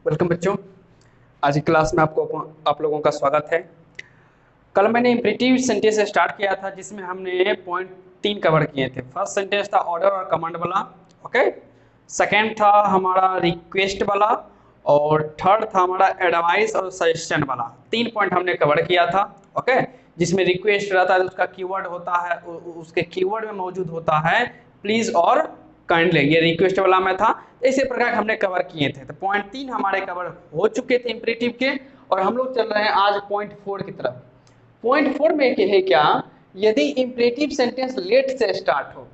Welcome बच्चों। आज की क्लास में आप लोगों का स्वागत है। कल मैंने इंपरेटिव सेंटेंस से स्टार्ट किया था जिसमें हमने पॉइंट 3 कवर किए थे। फर्स्ट सेंटेंस था ऑर्डर और कमांड वाला, ओके। सेकंड था हमारा रिक्वेस्ट वाला और थर्ड था हमारा एडवाइस और सजेशन वाला। 3 पॉइंट हमने कवर किया था, ओके। जिसमें रिक्वेस्ट रहता है उसका कीवर्ड होता है, उसके कीवर्ड में मौजूद होता है प्लीज और काइंडली, ये रिक्वेस्ट वाला में था। इसी प्रकार हमने कवर किए थे। तो पॉइंट 3 हमारे कवर हो चुके थे इंपरेटिव के, और हम लोग चल रहे हैं आज पॉइंट 4 की तरफ। पॉइंट 4 में है क्या, यदि इंपरेटिव सेंटेंस लेट से स्टार्ट हो,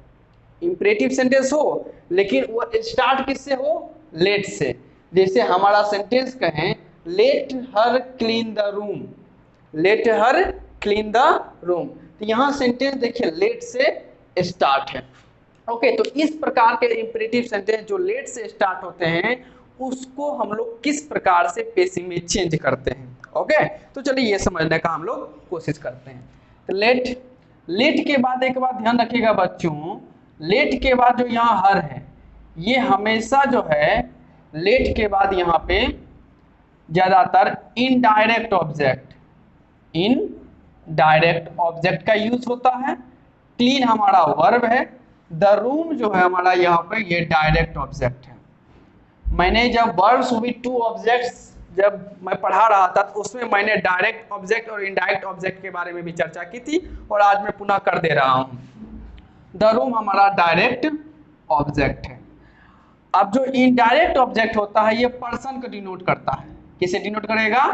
इंपरेटिव सेंटेंस हो लेकिन वो स्टार्ट किससे हो, लेट से। जैसे हमारा सेंटेंस कहें let her clean the room, let her clean the room, तो यहां सेंटेंस देखिए लेट से स्टार्ट है, ओके। तो इस प्रकार के इंपरेटिव सेंटेंस जो लेट से स्टार्ट होते हैं उसको हम लोग किस प्रकार से पेसिंग में चेंज करते हैं, ओके। तो चलिए ये समझने का हम लोग कोशिश करते हैं। तो लेट, लेट के बाद एक बात ध्यान रखिएगा बच्चों, लेट के बाद जो यहाँ हर है ये हमेशा जो है लेट के बाद यहाँ पे ज्यादातर indirect object, in direct object का यूज होता है। क्लीन हमारा वर्ब है, द रूम जो है हमारा यहाँ पे ये डायरेक्ट ऑब्जेक्ट है। मैंने जब वर्ब्स विद टू ऑब्जेक्ट्स जब मैं पढ़ा रहा था तो उसमें मैंने डायरेक्ट ऑब्जेक्ट और इनडायरेक्ट ऑब्जेक्ट के बारे में भी चर्चा की थी और आज मैं पुनः कर दे रहा हूं। द रूम हमारा डायरेक्ट ऑब्जेक्ट है। अब जो इनडायरेक्ट ऑब्जेक्ट होता है ये पर्सन को डिनोट करता है। किसे डिनोट करेगा,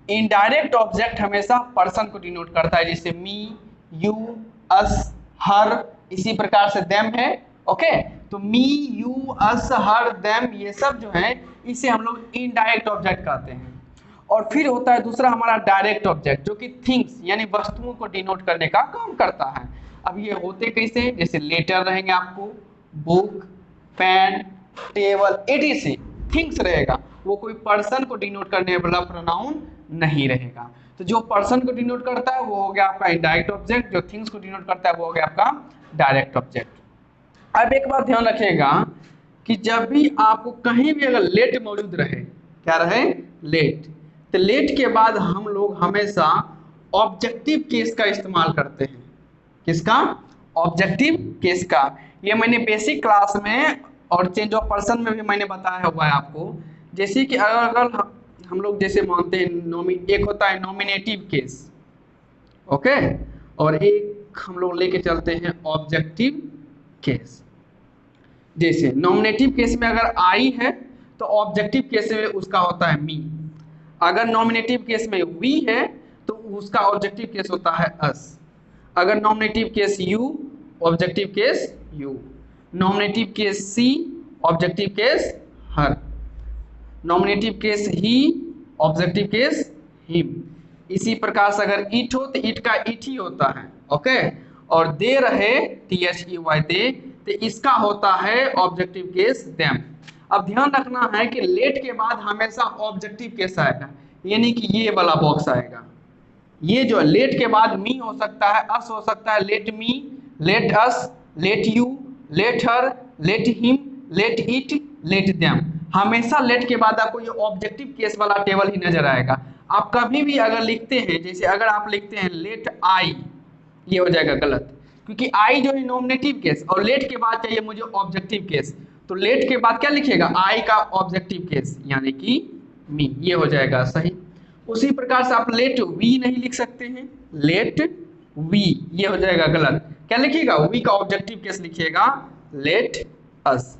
इनडायरेक्ट ऑब्जेक्ट हमेशा पर्सन को डिनोट करता है, जैसे मी, यू, अस, हर, इसी प्रकार से देम है, ओके। तो मी, यू, अस, हर, देम ये सब जो है इसे हम लोग इनडायरेक्ट ऑब्जेक्ट कहते हैं। और फिर होता है दूसरा हमारा डायरेक्ट ऑब्जेक्ट जो कि थिंग्स यानी वस्तुओं को डिनोट करने का काम करता है। अब ये होते कैसे, जैसे लेटर रहेंगे आपको, book, pen, table, ETC, things रहेगा, वो कोई पर्सन को डिनोट करने वाला प्रोनाउन नहीं रहेगा। तो जो पर्सन को डिनोट करता है वो हो गया आपका इनडायरेक्ट ऑब्जेक्ट, जो थिंग्स को डिनोट करता है वो हो गया आपका डायरेक्ट ऑब्जेक्ट। अब एक बात ध्यान रखिएगा कि जब भी आपको कहीं भी अगर लेट मौजूद रहे, क्या रहे, लेट, तो लेट के बाद हम लोग हमेशा ऑब्जेक्टिव केस का इस्तेमाल करते हैं। किसका, ऑब्जेक्टिव केस का। ये मैंने बेसिक क्लास में और चेंज ऑफ पर्सन में भी मैंने बताया हुआ है आपको। जैसे कि अगर हम लोग जैसे मानते हैं एक होता है नॉमिनेटिव केस, ओके, और एक हम लोग लेके चलते हैं ऑब्जेक्टिव केस। जैसे नॉमिनेटिव केस में अगर आई है तो ऑब्जेक्टिव केस में उसका होता है मी। अगर नॉमिनेटिव केस में वी है तो उसका ऑब्जेक्टिव केस होता है अस। अगर nominative case you, objective case you. Nominative case she, objective case her. Nominative case he, objective case him. इसी प्रकार से अगर इट हो तो इट का इट ही होता है, ओके। और दे रहे THEY दे, तो इसका होता है ऑब्जेक्टिव केस देम। अब ध्यान रखना है कि लेट के बाद हमेशा ऑब्जेक्टिव केस आएगा, यानी कि ये वाला बॉक्स आएगा। ये जो लेट के बाद मी हो सकता है, अस हो सकता है, let me, let us, let you, let her, let him, let it, let them. हमेशा लेट के बाद आपको ये ऑब्जेक्टिव केस वाला टेबल ही नजर आएगा। आप कभी भी अगर लिखते हैं, जैसे अगर आप लिखते हैं लेट आई, ये हो जाएगा गलत, क्योंकि आई जो है नॉमिनेटिव केस और लेट के बाद चाहिए मुझे ऑब्जेक्टिव केस। तो लेट के बाद क्या लिखेगा, आई का ऑब्जेक्टिव केस यानी कि मी, ये हो जाएगा सही। उसी प्रकार से आप लेट वी नहीं लिख सकते हैं, लेट वी, ये हो जाएगा गलत। क्या लिखिएगा, वी का ऑब्जेक्टिव केस लिखिएगा लेट अस।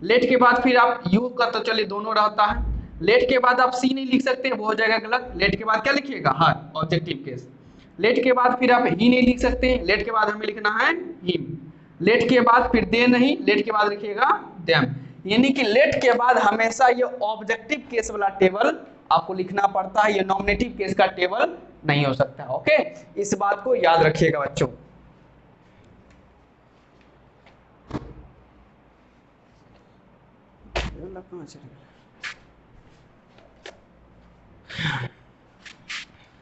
लेट के बाद फिर आप यू का तो चलिए दोनों रहता है, लेट के बाद आप सी नहीं लिख सकते, वो हो जाएगा गलत। लेट के बाद क्या लिखिएगा, हर, ऑब्जेक्टिव केस। लेट के बाद फिर आप ही नहीं लिख सकते, लेट के बाद हमें लिखना है हिम। लेट के बाद फिर दे नहीं, लेट के बाद लिखिएगा देम। यानी कि लेट के बाद हमेशा ये ऑब्जेक्टिव केस वाला टेबल आपको लिखना पड़ता है, ये नॉमिनेटिव केस का टेबल नहीं हो सकता, ओके। इस बात को याद रखिएगा बच्चों।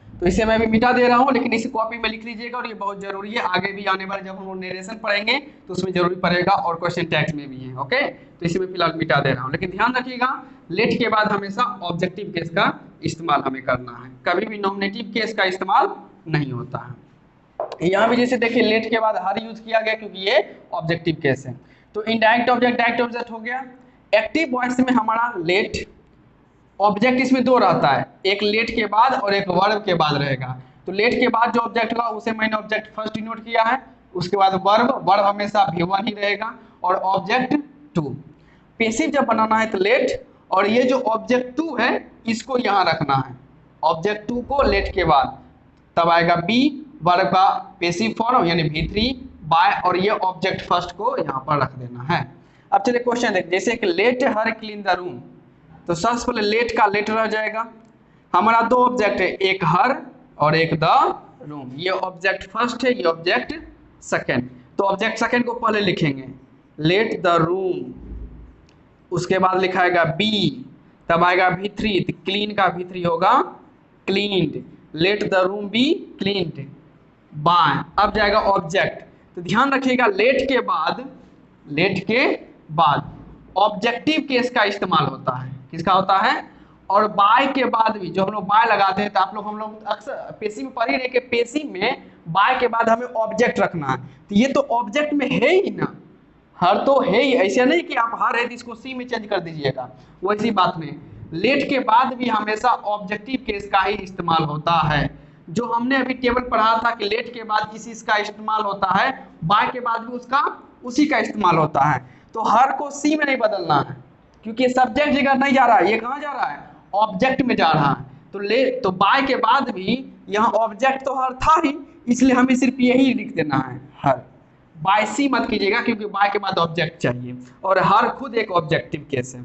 तो इसे मैं भी मिटा दे रहा हूं, लेकिन इसे कॉपी में लिख लीजिएगा और ये बहुत जरूरी है। आगे भी आने वाले जब हम नरेशन पढ़ेंगे तो उसमें जरूरी पड़ेगा और क्वेश्चन टैक्स में भी है, ओके। तो इसे मैं फिलहाल मिटा दे रहा हूं, लेकिन ध्यान रखिएगा लेट के बाद हमेशा ऑब्जेक्टिव केस का इस्तेमाल हमें करना है, कभी भी नॉमिनेटिव केस का इस्तेमाल नहीं होता है। यहाँ भी जैसे देखिए लेट के बाद हर यूज किया गया क्योंकि ये ऑब्जेक्टिव केस है। तो इनडायरेक्ट ऑब्जेक्ट डायरेक्ट ऑब्जेक्ट हो गया। एक्टिव वॉइस में हमारा लेट ऑब्जेक्ट इसमें दो रहता है, एक लेट के बाद और एक वर्ब के बाद रहेगा। तो लेट के बाद जो ऑब्जेक्ट होगा उसे मैंने ऑब्जेक्ट फर्स्ट डिनोट किया है, उसके बाद वर्ब हमेशा V1 ही रहेगा और ऑब्जेक्ट 2। पैसिव जब बनाना है तो लेट, और ये जो ऑब्जेक्ट 2 है इसको यहाँ रखना है, ऑब्जेक्ट 2 को लेट के बाद, तब आएगा बी, वर्ब का पैसिव फॉर्म यानी V3 बाय, और ये ऑब्जेक्ट फर्स्ट को यहाँ पर रख देना है। अब चलिए क्वेश्चन देख, जैसे कि let her clean the room, तो सबसे पहले लेट का लेट रह जाएगा। हमारा दो ऑब्जेक्ट है, एक हर और एक द रूम, ये ऑब्जेक्ट फर्स्ट है, ये ऑब्जेक्ट सेकंड। तो ऑब्जेक्ट सेकंड को पहले लिखेंगे लेट द रूम, उसके बाद लिखाएगा बी, तब आएगा V3, तो क्लीन का V3 होगा cleaned, let the room be cleaned by. अब जाएगा ऑब्जेक्ट, तो ध्यान रखिएगा लेट के बाद ऑब्जेक्टिव केस का इस्तेमाल होता है, किसका होता है, और बाय के बाद भी जो हम लोग बाय लगाते हैं, तो हम लोग अक्सर पेशी में पढ़ ही रहे कि पेशी में बाय के बाद हमें ऑब्जेक्ट रखना है, तो ये तो ऑब्जेक्ट में है ही ना, हर तो है ही, ऐसा नहीं कि आप हर है तो इसको सी में चेंज कर दीजिएगा, वैसी बात नहीं। लेट के बाद भी हमेशा ऑब्जेक्टिव केस का ही इस्तेमाल होता है। जो हमने अभी टेबल पढ़ा था कि लेट के बाद किसी इसका इस्तेमाल होता है, बाय के बाद भी उसी का इस्तेमाल होता है। तो हर को सी में नहीं बदलना है, क्योंकि सब्जेक्ट जगह नहीं जा रहा है, ये कहाँ जा रहा है, ऑब्जेक्ट में जा रहा है। तो बाय के बाद भी यहाँ ऑब्जेक्ट तो हर था ही, इसलिए हमें सिर्फ यही लिख देना है हर, बाय सी मत कीजिएगा क्योंकि बाय के बाद ऑब्जेक्ट चाहिए, और हर खुद एक ऑब्जेक्टिव केस है।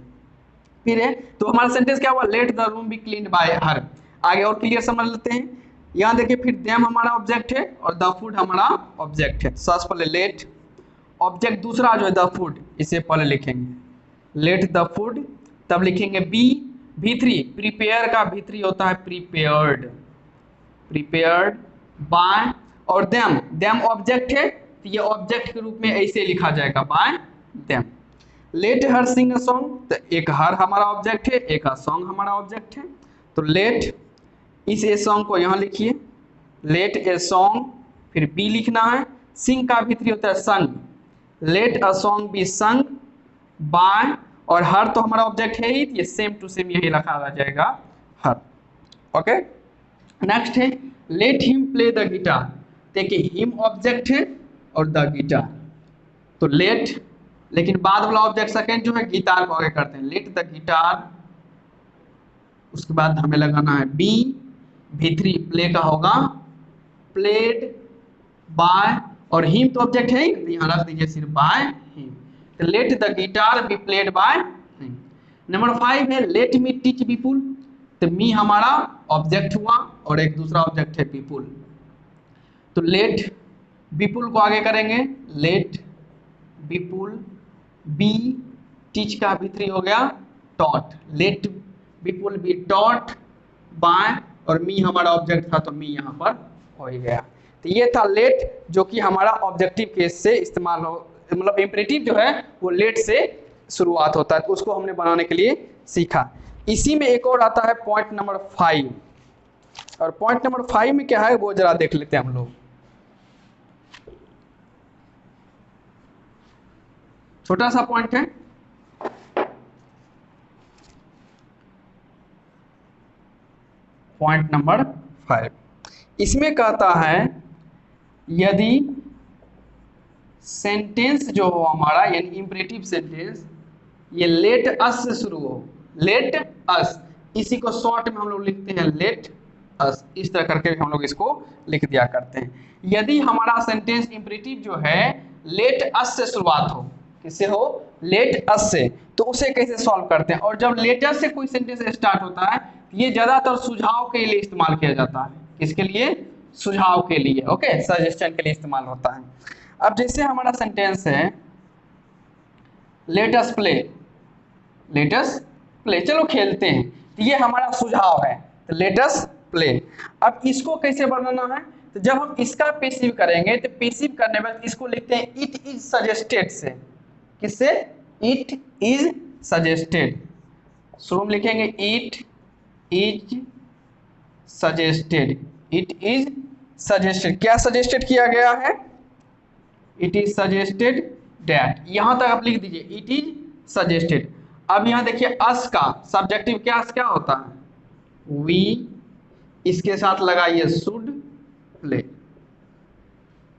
फिर है तो हमारा सेंटेंस क्या हुआ, let the room be cleaned by her. आगे और क्लियर समझ लेते हैं। यहाँ देखिए फिर देम हमारा ऑब्जेक्ट है और द फूड हमारा ऑब्जेक्ट है। सबसे पहले लेट ऑब्जेक्ट दूसरा जो है द फूड, इसे पहले लिखेंगे लेट द फूड, तब लिखेंगे बी V3, प्रिपेयर का V3 होता है प्रिपेयर्ड बाय, और देम ऑब्जेक्ट है, तो ये ऑब्जेक्ट के रूप में ऐसे लिखा जाएगा by them. Let her sing a song, तो एक हर हमारा ऑब्जेक्ट है, एक सॉन्ग हमारा ऑब्जेक्ट है। तो लेट इस ए सॉन्ग को यहाँ लिखिए लेट ए सॉन्ग, फिर बी लिखना है, सिंग का V3 होता है sung, let a song be sung by, और हर तो हमारा ऑब्जेक्ट है ही, ये सेम टू सेम यही रखा रह जाएगा हर। ओके नेक्स्ट है let him play the guitar, देखिए हिम ऑब्जेक्ट है और द गिटार, तो लेट, लेकिन बाद वाला ऑब्जेक्ट सेकंड जो है गिटार को आगे करते हैं, लेट द गिटार, उसके बाद हमें लगाना है बी V3, प्ले का होगा प्लेड बाय, और हिम तो ऑब्जेक्ट है ही, यहाँ रख दीजिए सिर्फ बाय हिम, तो let the guitar be played by him. Number 5 है लेट मी टीच पीपुल, तो मी हमारा ऑब्जेक्ट हुआ और एक दूसरा ऑब्जेक्ट है पीपुल, तो लेट पीपुल को आगे करेंगे लेट पीपुल बी, टीच का V3 हो गया taught, let people be taught by, और मी हमारा ऑब्जेक्ट था तो मी यहाँ पर हो ही गया। तो ये था लेट, जो कि हमारा ऑब्जेक्टिव केस से इस्तेमाल हो, मतलब इंपरेटिव जो है वो लेट से शुरुआत होता है, तो उसको हमने बनाने के लिए सीखा। इसी में एक और आता है पॉइंट नंबर 5, और पॉइंट नंबर 5 में क्या है वो जरा देख लेते हैं हम लोग। छोटा सा पॉइंट है, पॉइंट नंबर 5, इसमें कहता है यदि सेंटेंस जो हो हमारा यानी इंपरेटिव सेंटेंस, ये लेट अस से शुरू हो, लेट अस, इसी को शॉर्ट में हम लोग लिखते हैं लेट अस, इस तरह करके हम लोग इसको लिख दिया करते हैं। यदि हमारा सेंटेंस इंपरेटिव जो है लेट अस से शुरुआत हो, किससे हो, लेट अस से, तो उसे कैसे सॉल्व करते हैं। और जब लेटर से कोई सेंटेंस स्टार्ट होता है, ये ज्यादातर सुझाव के लिए इस्तेमाल किया जाता है, किसके लिए, सुझाव के लिए, ओके, सजेशन के लिए इस्तेमाल होता है। अब जैसे हमारा सेंटेंस है let us play, late us play, चलो खेलते हैं, तो ये हमारा सुझाव है, तो लेट अस प्ले। अब इसको कैसे बनाना है, तो जब हम इसका पैसिव करेंगे तो पैसिव करने में इसको लिखते हैं इट इज सजेस्टेड से, किससे, इट इज सजेस्टेड, शुरू में लिखेंगे it is suggested, it is suggested, क्या सजेस्टेड किया गया है, इट इज सजेस्टेड दैट, यहां तक आप लिख दीजिए इट इज सजेस्टेड। अब यहां देखिए अस का सब्जेक्टिव क्या होता है, वी, इसके साथ लगाइए शुड प्ले।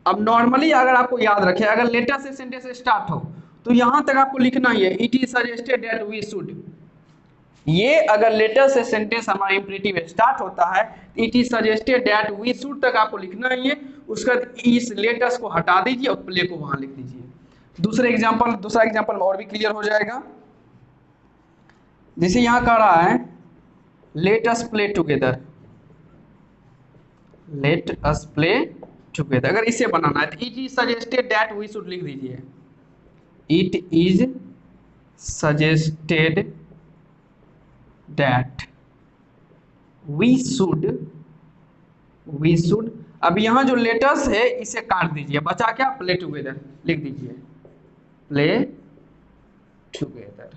अब नॉर्मली अगर आपको याद रखे, अगर लेटर से सेंटेंस स्टार्ट हो तो यहां तक आपको लिखना ही है it is suggested that we should. ये अगर लेटर से सेंटेंस हमारा इंपरेटिव स्टार्ट होता है, it is suggested that we should तक आपको लिखना ही है, उसका इस लेटर्स को हटा दीजिए और प्ले को वहां लिख दीजिए। दूसरा एग्जांपल और भी क्लियर हो जाएगा। जैसे यहां कह रहा है let us play together, let us play together, अगर इसे बनाना है तो it is suggested that we should लिख दीजिए, it is suggested that we should. अब यहां जो लेटर्स है इसे काट दीजिए, बचा क्या, प्ले टुगेदर लिख दीजिए, प्ले टुगेदर,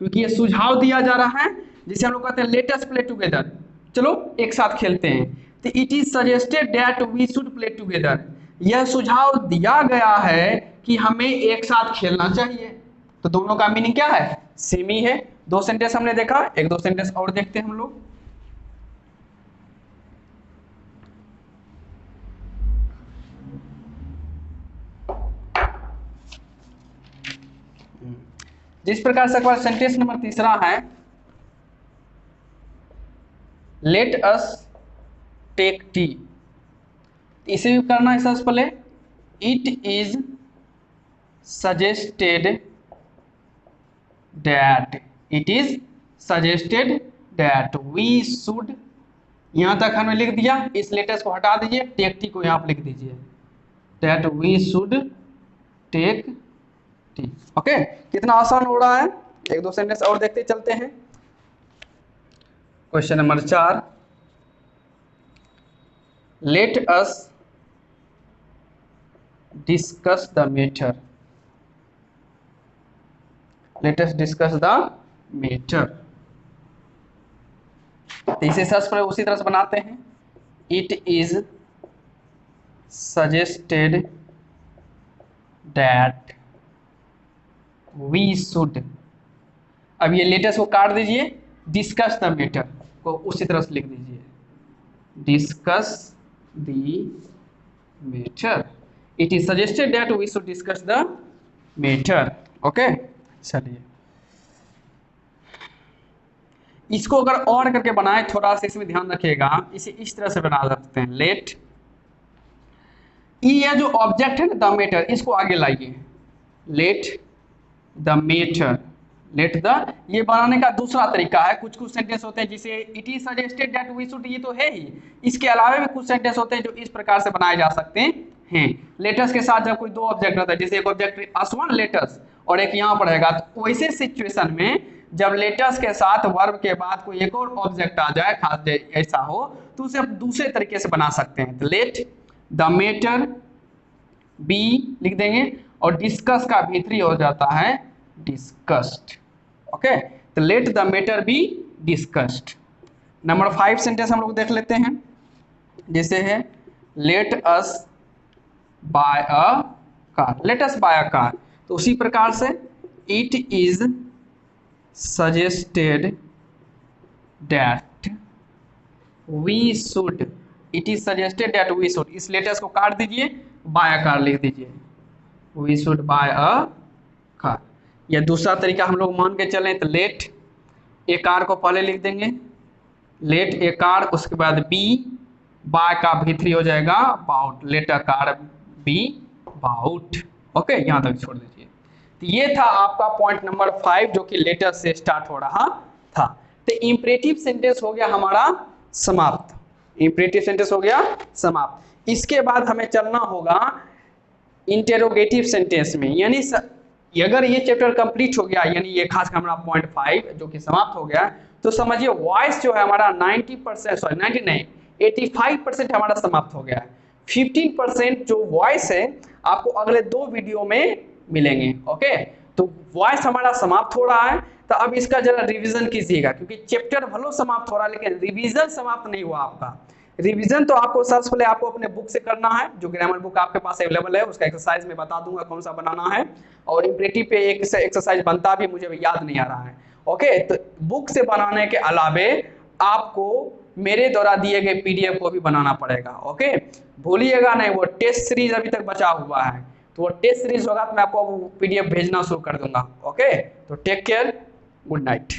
क्योंकि ये सुझाव दिया जा रहा है जिसे हम लोग कहते हैं लेटर्स प्ले टुगेदर। चलो एक साथ खेलते हैं, तो it is suggested that we should play together, यह सुझाव दिया गया है कि हमें एक साथ खेलना चाहिए। तो दोनों का मीनिंग क्या है, सेम ही है। दो सेंटेंस हमने देखा, एक दो सेंटेंस और देखते हैं हम लोग। जिस प्रकार से सेंटेंस नंबर तीसरा है, लेट अस टेक टी, इसे भी करना है सबसे पहले, it is suggested that, it is suggested that we should, यहां तक हमने लिख दिया, इस लेटर्स को हटा दीजिए, टेक टी को यहां पर लिख दीजिए, that we should take tea. Okay, कितना आसान हो रहा है। एक दो सेंटेंस और देखते चलते हैं। Question number 4, let us discuss the matter, let us discuss the matter, इसे सर्च पर उसी तरह से बनाते हैं, it is suggested that we should, अब ये लेटर्स को काट दीजिए, डिस्कस द मैटर को उसी तरह से लिख दीजिए, discuss the matter, it is suggested that we should discuss the matter. Okay, चलिए इसको अगर और करके बनाए, थोड़ा सा इसमें ध्यान रखिएगा, इसे इस तरह से बना सकते हैं, लेट, ये जो ऑब्जेक्ट है ना द मैटर, इसको आगे लाइए, late the matter, let the, ये बनाने का दूसरा तरीका है। कुछ सेंटेंस होते हैं जिसे it is suggested that we should, ये तो है ही, इसके अलावा भी कुछ सेंटेंस होते हैं जो इस प्रकार से बनाए जा सकते हैं। लेटर्स के साथ जब कोई दो ऑब्जेक्ट रहता है, जैसे एक ऑब्जेक्ट अस1 लेटर्स और एक यहाँ पर रहेगा, तो वैसे सिचुएशन में जब लेटर्स के साथ वर्ब के बाद कोई एक और ऑब्जेक्ट आ जाए, खास ऐसा हो, तो उसे हम दूसरे तरीके से बना सकते हैं। तो लेट द मैटर बी लिख देंगे, और डिस्कस का भीतरी हो जाता है डिस्कस्ड। ओके, तो let the matter be discussed. Number 5 sentence हम लोग देख लेते हैं, जैसे है let us buy a car, let us buy a car, तो उसी प्रकार से it is suggested that we should, it is suggested that we should, इस लेटर्स को काट दीजिए, बाय अ कार लिख दीजिए, we should buy a car. या दूसरा तरीका हम लोग मान के चलें तो लेट ए कार को पहले लिख देंगे, लेट ए कार, उसके बाद बी, बाय का भीतरी हो जाएगा bought, let a car be bought. Okay, यहां तक छोड़ दीजिए। तो ये था आपका पॉइंट नंबर 5 जो कि लेटर से स्टार्ट हो रहा था। तो इंपरेटिव सेंटेंस हो गया हमारा समाप्त, इंपरेटिव सेंटेंस हो गया समाप्त। इसके बाद हमें चलना होगा इंटेरोगेटिव सेंटेंस में, यानी अगर ये चैप्टर कंप्लीट हो गया, यानी ये खास हमारा पॉइंट 5 जो कि समाप्त हो गया, तो समझिए वॉइस जो है हमारा 90%, सॉरी 90 नहीं, 85% हमारा समाप्त हो गया है। 15% जो वॉइस है आपको अगले 2 वीडियो में मिलेंगे। ओके, तो वॉइस हमारा समाप्त हो रहा है। तो अब इसका जरा रिवीजन कीजिएगा, क्योंकि चैप्टर भलो समाप्त हो रहा है लेकिन रिवीजन समाप्त नहीं हुआ आपका। रिवीजन तो आपको सबसे पहले आपको अपने बुक से करना है, जो ग्रामर बुक आपके पास अवेलेबल है, उसका एक्सरसाइज में बता दूंगा कौन सा बनाना है, और इम्परेटिव पे एक एक्सरसाइज बनता भी मुझे याद नहीं आ रहा है। ओके, तो बुक से बनाने के अलावे आपको मेरे द्वारा दिए गए पीडीएफ को भी बनाना पड़ेगा। ओके, भूलिएगा नहीं, वो टेस्ट सीरीज अभी तक बचा हुआ है, तो वो टेस्ट सीरीज होगा तो मैं आपको पीडीएफ भेजना शुरू कर दूंगा। ओके, तो टेक केयर, गुड नाइट।